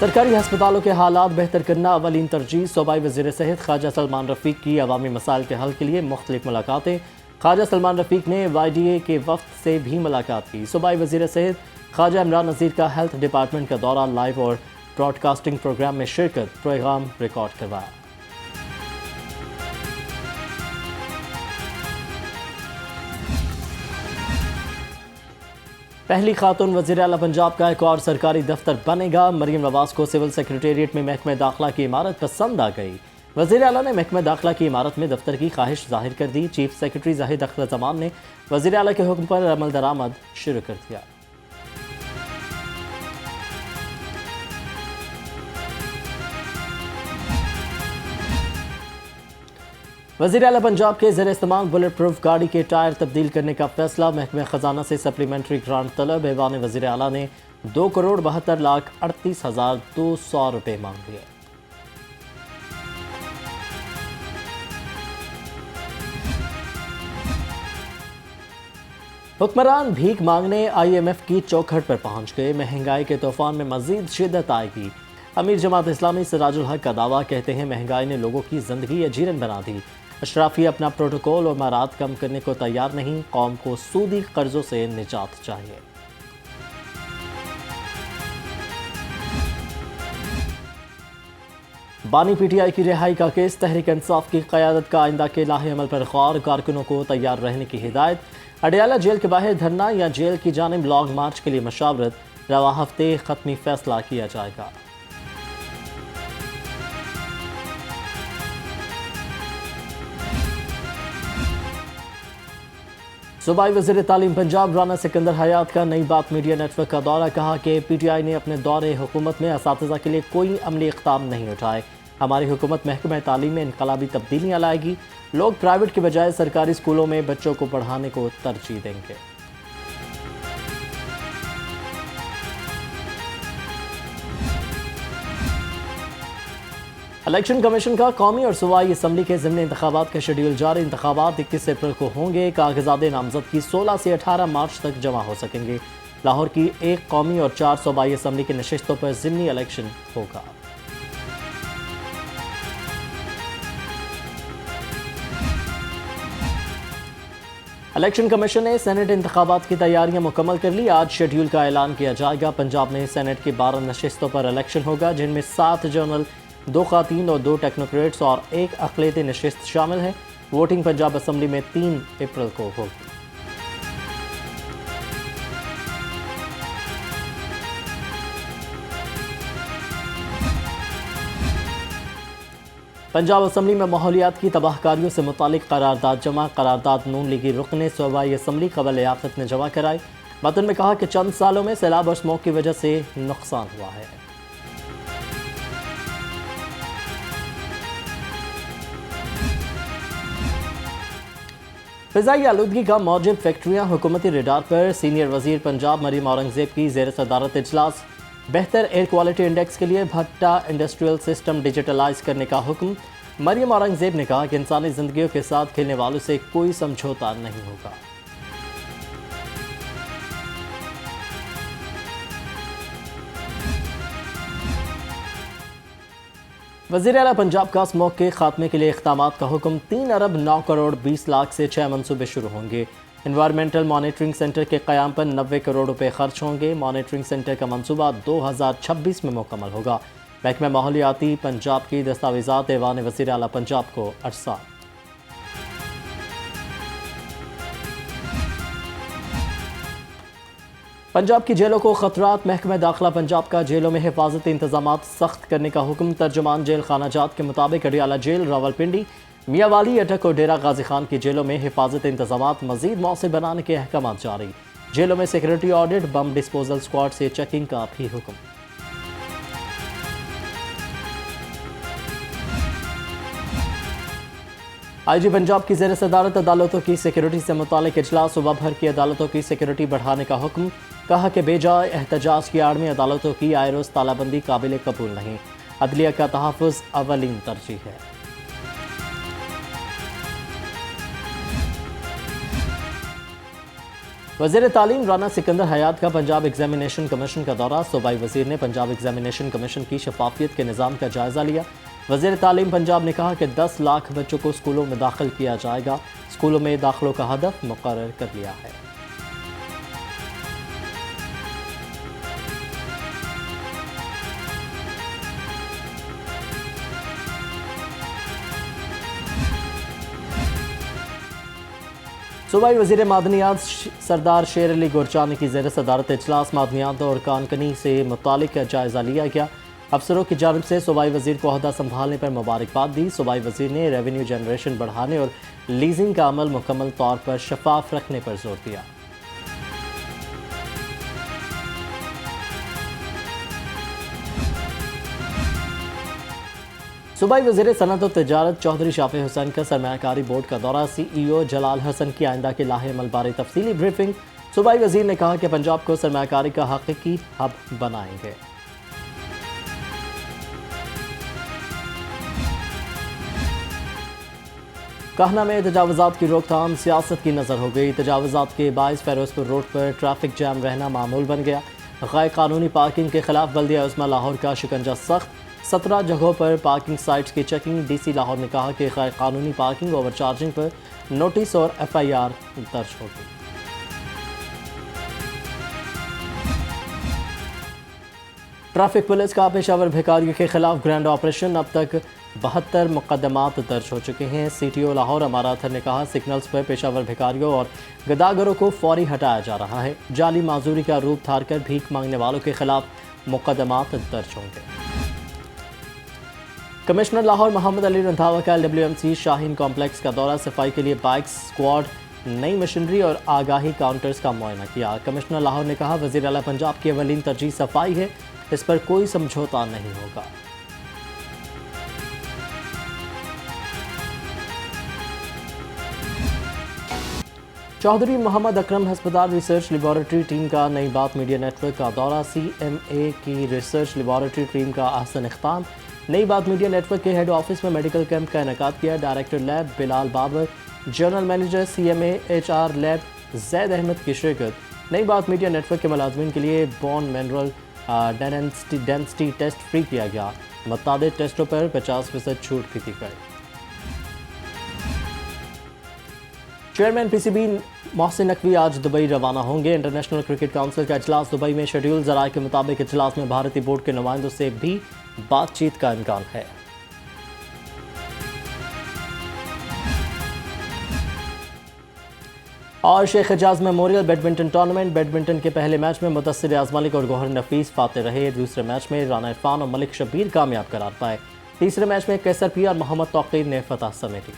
سرکاری ہسپتالوں کے حالات بہتر کرنا اولین ترجیح، صوبائی وزیر صحت خواجہ سلمان رفیق کی عوامی مسائل کے حل کے لیے مختلف ملاقاتیں۔ خواجہ سلمان رفیق نے وائی ڈی اے کے وفد سے بھی ملاقات کی۔ صوبائی وزیر صحت خواجہ عمران نذیر کا ہیلتھ ڈپارٹمنٹ کا دورہ، لائیو اور براڈ کاسٹنگ پروگرام میں شرکت، پیغام ریکارڈ کروایا۔ پہلی خاتون وزیر اعلیٰ پنجاب کا ایک اور سرکاری دفتر بنے گا۔ مریم نواز کو سول سیکریٹریٹ میں محکمہ داخلہ کی عمارت پسند آ گئی۔ وزیر اعلیٰ نے محکمہ داخلہ کی عمارت میں دفتر کی خواہش ظاہر کر دی۔ چیف سیکریٹری زاہد اختر زمان نے وزیر اعلیٰ کے حکم پر عمل درآمد شروع کر دیا۔ وزیر اعلیٰ پنجاب کے زیر استعمال بلٹ پروف گاڑی کے ٹائر تبدیل کرنے کا فیصلہ، محکمہ خزانہ سے سپلیمنٹری گرانٹ طلب۔ ایوان وزیر اعلیٰ نے 2,72,38,200 روپے مانگ لیے۔ حکمران بھیک مانگنے آئی ایم ایف کی چوکھٹ پر پہنچ گئے۔ مہنگائی کے طوفان میں مزید شدت آئے گی۔ امیر جماعت اسلامی سراج الحق کا دعویٰ، کہتے ہیں مہنگائی نے لوگوں کی زندگی اجیرن بنا دی۔ اشرافیہ اپنا پروٹوکول اور معیارات کم کرنے کو تیار نہیں، قوم کو سودی قرضوں سے نجات چاہیے۔ بانی پی ٹی آئی کی رہائی کا کیس، تحریک انصاف کی قیادت کا آئندہ کے لاہے عمل پر غور، کارکنوں کو تیار رہنے کی ہدایت۔ اڈیالہ جیل کے باہر دھرنا یا جیل کی جانب لانگ مارچ کے لیے مشاورت، رواں ہفتے حتمی فیصلہ کیا جائے گا۔ صوبائی وزیر تعلیم پنجاب رانا سکندر حیات کا نئی بات میڈیا نیٹ ورک کا دورہ، کہا کہ پی ٹی آئی نے اپنے دور حکومت میں اساتذہ کے لیے کوئی عملی اقدام نہیں اٹھائے۔ ہماری حکومت محکمہ تعلیم میں انقلابی تبدیلیاں لائے گی، لوگ پرائیویٹ کے بجائے سرکاری اسکولوں میں بچوں کو پڑھانے کو ترجیح دیں گے۔ الیکشن کمیشن کا قومی اور صوبائی اسمبلی کے ضمنی انتخابات کا شیڈیول جاری۔ انتخابات 21 اپریل کو ہوں گے۔ کاغذات نامزد کی 16 سے 18 مارچ تک جمع ہو سکیں گے۔ لاہور کی 1 قومی اور 4 صوبائی اسمبلی کی نشستوں پر ضمنی الیکشن ہوگا۔ الیکشن کمیشن نے سینٹ انتخابات کی تیاریاں مکمل کر لی۔ آج شیڈیول کا اعلان کیا جائے گا۔ پنجاب میں سینٹ کی 12 نشستوں پر الیکشن ہوگا، جن میں 7 جنرل، 2 خواتین اور 2 ٹیکنوکریٹس اور 1 اقلیتی نشست شامل ہے۔ ووٹنگ پنجاب اسمبلی میں 3 اپریل کو ہوگی۔ پنجاب اسمبلی میں ماحولیات کی تباہ کاریوں سے متعلق قرارداد جمع، قرارداد نون لیگی رکن نے صوبائی اسمبلی قبل لیاقت نے جمع کرائی۔ متن میں کہا کہ چند سالوں میں سیلاب اور اسموگ کی وجہ سے نقصان ہوا ہے۔ فضائی آلودگی کا موجب فیکٹریاں حکومتی ریڈار پر، سینئر وزیر پنجاب مریم اورنگزیب کی زیر صدارت اجلاس۔ بہتر ایئر کوالٹی انڈیکس کے لیے بھٹہ انڈسٹریل سسٹم ڈیجیٹلائز کرنے کا حکم۔ مریم اورنگزیب نے کہا کہ انسانی زندگیوں کے ساتھ کھیلنے والوں سے کوئی سمجھوتا نہیں ہوگا۔ وزیر اعلیٰ پنجاب کا اسموگ کے خاتمے کے لیے اقدامات کا حکم۔ 3 ارب 9 کروڑ 20 لاکھ سے 6 منصوبے شروع ہوں گے۔ انوائرمنٹل مانیٹرنگ سینٹر کے قیام پر 90 کروڑ روپے خرچ ہوں گے۔ مانیٹرنگ سینٹر کا منصوبہ 2026 میں مکمل ہوگا۔ محکمہ ماحولیاتی پنجاب کی دستاویزات ایوان وزیر اعلیٰ پنجاب کو ارسال۔ پنجاب کی جیلوں کو خطرات، محکمہ داخلہ پنجاب کا جیلوں میں حفاظتی انتظامات سخت کرنے کا حکم۔ ترجمان جیل خانہ جات کے مطابق اڈیالہ جیل، راولپنڈی، میاں والی، اٹک اور ڈیرہ غازی خان کی جیلوں میں حفاظتی انتظامات مزید مؤثر بنانے کے احکامات جاری۔ جیلوں میں security audit, bomb disposal squad سے چیکنگ کا بھی حکم۔ آئی جی پنجاب کی زیر صدارت عدالتوں کی سیکورٹی سے متعلق اجلاس، صوبہ بھر کی عدالتوں کی سیکورٹی بڑھانے کا حکم۔ کہا کہ بے جائے احتجاج کی آڑ میں عدالتوں کی آئے روز تالہ بندی قابل قبول نہیں، عدلیہ کا تحفظ اولین ترجیح ہے۔ وزیر تعلیم رانا سکندر حیات کا پنجاب ایگزامینیشن کمیشن کا دورہ۔ صوبائی وزیر نے پنجاب ایگزامینیشن کمیشن کی شفافیت کے نظام کا جائزہ لیا۔ وزیر تعلیم پنجاب نے کہا کہ 10 لاکھ بچوں کو اسکولوں میں داخل کیا جائے گا۔ اسکولوں میں داخلوں کا ہدف مقرر کر لیا ہے۔ صوبائی وزیر معدنیات سردار شیر علی گورچانی کی زیر صدارت اجلاس معدنیات اور کانکنی سے متعلق جائزہ لیا گیا۔ افسروں کی جانب سے صوبائی وزیر کو عہدہ سنبھالنے پر مبارکباد دی۔ صوبائی وزیر نے ریونیو جنریشن بڑھانے اور لیزنگ کا عمل مکمل طور پر شفاف رکھنے پر زور دیا۔ صوبائی وزیر صنعت و تجارت چودھری شافع حسین کا سرمایہ کاری بورڈ کا دورہ۔ سی ای او جلال حسن کی آئندہ کے لاہے عمل بارے تفصیلی بریفنگ۔ صوبائی وزیر نے کہا کہ پنجاب کو سرمایہ کاری کا حقیقی ہب بنائیں گے۔ کہنا میں تجاوزات کی روک تھام سیاست کی نظر ہو گئی۔ تجاوزات کے باعث فیروز پور روڈ پر ٹریفک جام رہنا معمول بن گیا۔ غیر قانونی پارکنگ کے خلاف بلدیہ عظمیٰ لاہور کا شکنجہ سخت۔ 17 جگہوں پر پارکنگ سائٹس کی چیکنگ۔ ڈی سی لاہور نے کہا کہ غیر قانونی پارکنگ اوور چارجنگ پر نوٹس اور ایف آئی آر درج ہوگی۔ ٹریفک پولیس کا پشاور بھکاریوں کے خلاف گرینڈ آپریشن۔ اب تک 72 مقدمات درج ہو چکے ہیں۔ سی ٹی او لاہور امارا اتھر نے کہا سگنلز پر پشاور بھکاریوں اور گداگروں کو فوری ہٹایا جا رہا ہے۔ جعلی معذوری کا روپ دھار کر بھیک مانگنے والوں کے خلاف مقدمات درج ہوں گے۔ کمشنر لاہور محمد علی رندھاوا کا LWMC شاہین کمپلیکس کا دورہ۔ صفائی کے لیے بائکس، اسکواڈ، نئی مشینری اور آگاہی کاؤنٹرز کا معائنہ کیا۔ کمشنر لاہور نے کہا وزیر اعلیٰ پنجاب کی اولین ترجیح صفائی ہے، اس پر کوئی سمجھوتہ نہیں ہوگا۔ چودھری محمد اکرم ہسپتال ریسرچ لیبارٹری ٹیم کا نئی بات میڈیا نیٹ ورک کا دورہ۔ CMA کی ریسرچ لیبارٹری ٹیم کا احسن اختتام۔ Nai Baat media network کے ہیڈ آفس میں میڈیکل کیمپ کا انعقاد کیا۔ Director lab Bilal Babar, general manager CMA HR lab Zaid Ahmed کی شرکت۔ نئی بات میڈیا نیٹ ورک کے ملازمین کے لیے bone mineral density test free کیا گیا۔ متعدد ٹیسٹوں پر 50% چھوٹ بھی دی گئی۔ چیئرمین PCB محسن نقوی آج دبئی روانہ ہوں گے۔ انٹرنیشنل کرکٹ کونسل کا اجلاس دبئی میں شیڈول۔ ذرائع کے مطابق اجلاس میں بھارتی بورڈ کے نمائندوں سے بھی بات چیت کا امکان ہے۔ اور Sheikh Hijaz memorial badminton tournament. Badminton کے پہلے میچ میں مدثر اعظم ملک اور گوہر نفیس فاتح رہے۔ دوسرے میچ میں رانا عرفان اور ملک شبیر کامیاب قرار پائے۔ تیسرے میچ میں کیسر پی اور محمد توقیر نے فتح سمیٹی۔